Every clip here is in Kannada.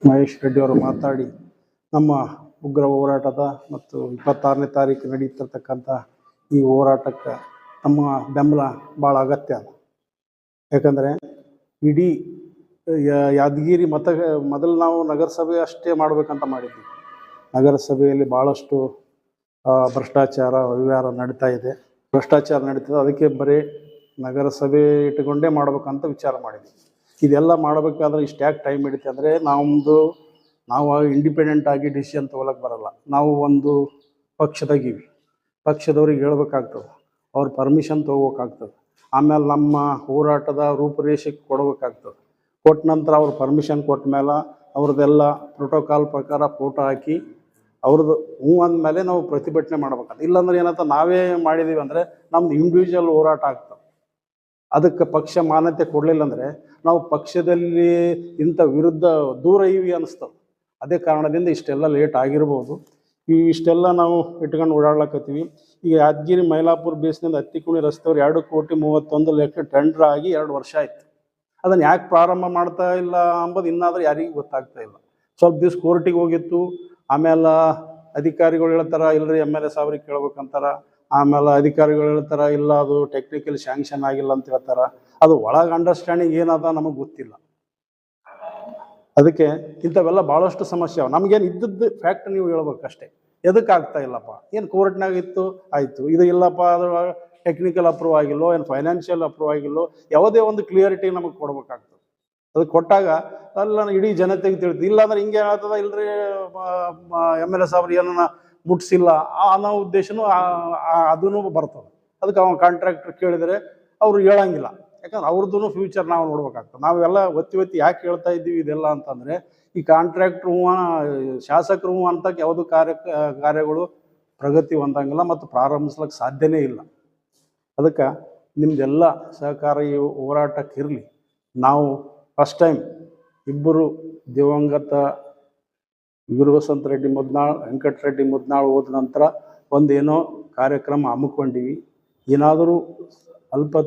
ಮಹೇಶ್ ರೆಡ್ಡಿ ಅವರು ಮಾತಾಡಿ ನಮ್ಮ ಉಗ್ರ ಹೋರಾಟದ ಮತ್ತು 26ನೇ ತಾರೀಕು ನಡೀತಿರ್ತಕ್ಕಂಥ ಈ ಹೋರಾಟಕ್ಕೆ ನಮ್ಮ ಬೆಂಬಲ ಭಾಳ ಅಗತ್ಯ ಅದು. ಯಾಕಂದರೆ ಇಡೀ ಯಾದಗಿರಿ ಮೊದಲು ನಾವು ನಗರಸಭೆ ಅಷ್ಟೇ ಮಾಡಬೇಕಂತ ಮಾಡಿದ್ವಿ. ನಗರಸಭೆಯಲ್ಲಿ ಭಾಳಷ್ಟು ಭ್ರಷ್ಟಾಚಾರ ಅವ್ಯವಹಾರ ನಡೀತಾ ಇದೆ. ಭ್ರಷ್ಟಾಚಾರ ನಡೀತದೆ, ಅದಕ್ಕೆ ಬರೀ ನಗರಸಭೆ ಇಟ್ಟುಕೊಂಡೇ ಮಾಡ್ಬೇಕಂತ ವಿಚಾರ ಮಾಡಿದ್ವಿ. ಇದೆಲ್ಲ ಮಾಡಬೇಕಾದ್ರೆ ಇಷ್ಟು ಯಾಕೆ ಟೈಮ್ ಹಿಡಿತೆ ಅಂದರೆ ನಾವು ಇಂಡಿಪೆಂಡೆಂಟ್ ಆಗಿ ಡಿಸಿಷನ್ ತೊಗೊಳಕ್ಕೆ ಬರಲ್ಲ. ನಾವು ಒಂದು ಪಕ್ಷದಾಗಿವಿ, ಪಕ್ಷದವ್ರಿಗೆ ಹೇಳ್ಬೇಕಾಗ್ತದೆ, ಅವ್ರ ಪರ್ಮಿಷನ್ ತೊಗೋಬೇಕಾಗ್ತದೆ. ಆಮೇಲೆ ನಮ್ಮ ಹೋರಾಟದ ರೂಪುರೇಷೆ ಕೊಡಬೇಕಾಗ್ತದೆ. ಕೊಟ್ಟ ನಂತರ ಅವ್ರು ಪರ್ಮಿಷನ್ ಕೊಟ್ಟ ಮೇಲೆ ಅವ್ರದ್ದೆಲ್ಲ ಪ್ರೋಟೋಕಾಲ್ ಪ್ರಕಾರ ಫೋಟೋ ಹಾಕಿ ಅವ್ರದ್ದು ಹ್ಞೂ ಅಂದಮೇಲೆ ನಾವು ಪ್ರತಿಭಟನೆ ಮಾಡ್ಬೇಕಾಗ್ತದೆ. ಇಲ್ಲಾಂದ್ರೆ ಏನಂತ ನಾವೇ ಮಾಡಿದ್ದೀವಿ ಅಂದರೆ ನಮ್ದು ಇಂಡಿವಿಜುವಲ್ ಹೋರಾಟ ಆಗ್ತದೆ. ಅದಕ್ಕೆ ಪಕ್ಷ ಮಾನ್ಯತೆ ಕೊಡಲಿಲ್ಲ ಅಂದರೆ ನಾವು ಪಕ್ಷದಲ್ಲಿ ಇಂಥ ವಿರುದ್ಧ ದೂರ ಇವಿ ಅನ್ನಿಸ್ತದೆ. ಅದೇ ಕಾರಣದಿಂದ ಇಷ್ಟೆಲ್ಲ ಲೇಟ್ ಆಗಿರ್ಬೋದು. ಇಷ್ಟೆಲ್ಲ ನಾವು ಇಟ್ಕೊಂಡು ಓಡಾಡ್ಲಕತ್ತೀವಿ. ಈಗ ಯಾದಗಿರಿ ಮೈಲಾಪುರ ಬೇಸ್ನಿಂದ ಹತ್ತಿಕುಣಿ ರಸ್ತೆಯವ್ರು 2,31,00,000 ಟೆಂಡರ್ ಆಗಿ 2 ವರ್ಷ ಆಯ್ತು. ಅದನ್ನು ಯಾಕೆ ಪ್ರಾರಂಭ ಮಾಡ್ತಾ ಇಲ್ಲ ಅಂಬೋದು ಇನ್ನಾದರೂ ಯಾರಿಗೂ ಗೊತ್ತಾಗ್ತಾ ಇಲ್ಲ. ಸ್ವಲ್ಪ ದಿವ್ಸ ಕೋರ್ಟಿಗೆ ಹೋಗಿತ್ತು. ಆಮೇಲೆ ಅಧಿಕಾರಿಗಳು ಹೇಳ್ತಾರೆ ಇಲ್ಲರಿ MLA ಸಾವ್ರಿಗೆ ಕೇಳ್ಬೇಕಂತಾರೆ. ಆಮೇಲೆ ಅಧಿಕಾರಿಗಳು ಹೇಳ್ತಾರೆ ಇಲ್ಲ ಅದು ಟೆಕ್ನಿಕಲ್ ಸ್ಯಾಂಕ್ಷನ್ ಆಗಿಲ್ಲ ಅಂತ ಹೇಳ್ತಾರೆ. ಅದು ಒಳಗೆ ಅಂಡರ್ಸ್ಟ್ಯಾಂಡಿಂಗ್ ಏನದ ನಮಗೆ ಗೊತ್ತಿಲ್ಲ. ಅದಕ್ಕೆ ಇಂಥವೆಲ್ಲ ಭಾಳಷ್ಟು ಸಮಸ್ಯೆ ಅವ. ನಮಗೇನು ಇದ್ದದ್ದು ಫ್ಯಾಕ್ಟ್ ನೀವು ಹೇಳ್ಬೇಕಷ್ಟೇ. ಎದಕ್ಕೆ ಆಗ್ತಾ ಇಲ್ಲಪ್ಪ, ಏನು ಕೋರ್ಟ್ನಾಗ ಇತ್ತು ಆಯಿತು, ಇದು ಇಲ್ಲಪ್ಪ ಅದ್ರ ಟೆಕ್ನಿಕಲ್ ಅಪ್ರೂವ್ ಆಗಿಲ್ಲೋ, ಏನು ಫೈನಾನ್ಷಿಯಲ್ ಅಪ್ರೂವ್ ಆಗಿಲ್ಲೋ, ಯಾವುದೇ ಒಂದು ಕ್ಲಿಯರಿಟಿ ನಮಗೆ ಕೊಡ್ಬೇಕಾಗ್ತದೆ. ಅದಕ್ಕೆ ಕೊಟ್ಟಾಗ ಅಲ್ಲ ಇಡೀ ಜನತೆಗೆ ತಿಳಿದು. ಇಲ್ಲಾಂದ್ರೆ ಹಿಂಗೆ ಹೇಳ್ತದ ಇಲ್ರಿ MLA ಸಾವ್ರು ಏನನ್ನ ಮುಟ್ಸಿಲ್ಲ ಅನ್ನೋ ಉದ್ದೇಶನೂ ಅದೂ ಬರ್ತದೆ. ಅದಕ್ಕೆ ಅವನು ಕಾಂಟ್ರಾಕ್ಟರ್ ಕೇಳಿದರೆ ಅವರು ಹೇಳಂಗಿಲ್ಲ. ಯಾಕಂದ್ರೆ ಅವ್ರದ್ದು ಫ್ಯೂಚರ್ ನಾವು ನೋಡ್ಬೇಕಾಗ್ತದೆ. ನಾವೆಲ್ಲ ಒತ್ತಿ ಯಾಕೆ ಹೇಳ್ತಾ ಇದ್ದೀವಿ ಇದೆಲ್ಲ ಅಂತಂದರೆ ಈ ಕಾಂಟ್ರಾಕ್ಟ್ರು ಶಾಸಕರು ಅಂತಕ್ಕೆ ಯಾವುದು ಕಾರ್ಯಗಳು ಪ್ರಗತಿ ಹೊಂದಂಗಿಲ್ಲ ಮತ್ತು ಪ್ರಾರಂಭಿಸ್ಲಿಕ್ಕೆ ಸಾಧ್ಯನೇ ಇಲ್ಲ. ಅದಕ್ಕೆ ನಿಮ್ಮದೆಲ್ಲ ಸಹಕಾರ ಈ ಹೋರಾಟಕ್ಕೆ ಇರಲಿ. ನಾವು ಫಸ್ಟ್ ಟೈಮ್ ಇಬ್ಬರು ದಿವಂಗತ ವೀರವಸಂತ ರೆಡ್ಡಿ ಮುದ್ನಾಳ್, ವೆಂಕಟರೆಡ್ಡಿ ಮುದ್ನಾಳ್ ಹೋದ ನಂತರ ಒಂದೇನೋ ಕಾರ್ಯಕ್ರಮ ಹಮ್ಮಿಕೊಂಡಿವಿ. ಏನಾದರೂ ಅಲ್ಪ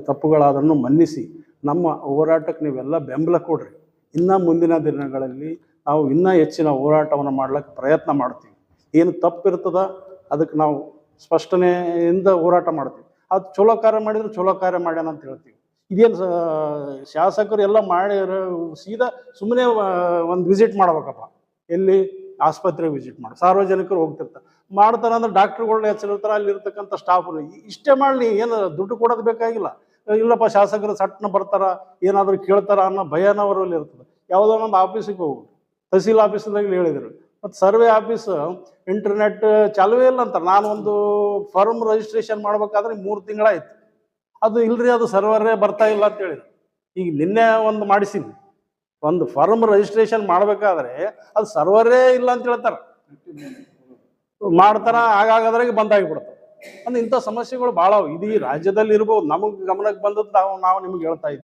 ತಪ್ಪುಗಳಾದ್ರೂ ಮನ್ನಿಸಿ ನಮ್ಮ ಹೋರಾಟಕ್ಕೆ ನೀವೆಲ್ಲ ಬೆಂಬಲ ಕೊಡ್ರಿ. ಇನ್ನು ಮುಂದಿನ ದಿನಗಳಲ್ಲಿ ನಾವು ಇನ್ನೂ ಹೆಚ್ಚಿನ ಹೋರಾಟವನ್ನು ಮಾಡ್ಲಿಕ್ಕೆ ಪ್ರಯತ್ನ ಮಾಡ್ತೀವಿ. ಏನು ತಪ್ಪಿರ್ತದ ಅದಕ್ಕೆ ನಾವು ಸ್ಪಷ್ಟನೆಯಿಂದ ಹೋರಾಟ ಮಾಡ್ತೀವಿ. ಅದು ಚಲೋ ಕಾರ್ಯ ಮಾಡಿದ್ರೆ ಚಲೋ ಕಾರ್ಯ ಮಾಡ್ಯಾನ ಅಂತ ಹೇಳ್ತೀವಿ. ಇದೇನು ಶಾಸಕರು ಎಲ್ಲ ಮಾಡಿ ಸೀದಾ ಸುಮ್ಮನೆ ಒಂದು ವಿಸಿಟ್ ಮಾಡ್ಬೇಕಪ್ಪ, ಎಲ್ಲಿ ಆಸ್ಪತ್ರೆಗೆ ವಿಸಿಟ್ ಮಾಡಿ ಸಾರ್ವಜನಿಕರು ಹೋಗ್ತಿರ್ತಾರೆ. ಮಾಡ್ತಾರೆ ಅಂದ್ರೆ ಡಾಕ್ಟ್ರುಗಳನ್ನ ಹೆಚ್ಚಿರ್ತಾರೆ, ಅಲ್ಲಿರ್ತಕ್ಕಂಥ ಸ್ಟಾಫ್ರು ಇಷ್ಟೇ ಮಾಡಲಿ, ಏನು ದುಡ್ಡು ಕೊಡೋದು ಬೇಕಾಗಿಲ್ಲ. ಇಲ್ಲಪ್ಪ ಶಾಸಕರು ಸಟ್ನ ಬರ್ತಾರ ಏನಾದರೂ ಕೇಳ್ತಾರ ಅನ್ನೋ ಭಯನವರಲ್ಲಿ ಇರ್ತದೆ. ಯಾವುದೋ ಒಂದು ಆಫೀಸಿಗೆ ಹೋಗು, ತಹಸೀಲ್ ಆಫೀಸ್ದಾಗ ಹೇಳಿದರು. ಮತ್ತು ಸರ್ವೆ ಆಫೀಸ್ ಇಂಟರ್ನೆಟ್ ಚಾಲುವೇ ಇಲ್ಲ ಅಂತಾರೆ. ನಾನು ಒಂದು ಫರ್ಮ್ ರಿಜಿಸ್ಟ್ರೇಷನ್ ಮಾಡ್ಬೇಕಾದ್ರೆ 3 ತಿಂಗಳಾಯ್ತು. ಅದು ಇಲ್ರಿ ಅದು ಸರ್ವರೇ ಬರ್ತಾ ಇಲ್ಲ ಅಂತ ಹೇಳಿದ್ರು. ಈಗ ನಿನ್ನೆ ಒಂದು ಮಾಡಿಸಿನಿ, ಒಂದು ಫರ್ಮ್ ರಿಜಿಸ್ಟ್ರೇಷನ್ ಮಾಡಬೇಕಾದ್ರೆ ಅದು ಸರ್ವರೇ ಇಲ್ಲ ಅಂತ ಹೇಳ್ತಾರೆ. ಮಾಡ್ತಾರ ಆಗಾಗದ್ರಾಗೆ ಬಂದಾಗಿಬಿಡ್ತಾರೆ. ಅಂದ್ರೆ ಇಂಥ ಸಮಸ್ಯೆಗಳು ಭಾಳ ಇಡೀ ರಾಜ್ಯದಲ್ಲಿ ಇರ್ಬೋದು. ನಮಗೆ ಗಮನಕ್ಕೆ ಬಂದದ್ದು ನಾವು ನಿಮ್ಗೆ ಹೇಳ್ತಾ ಇದ್ದೀವಿ.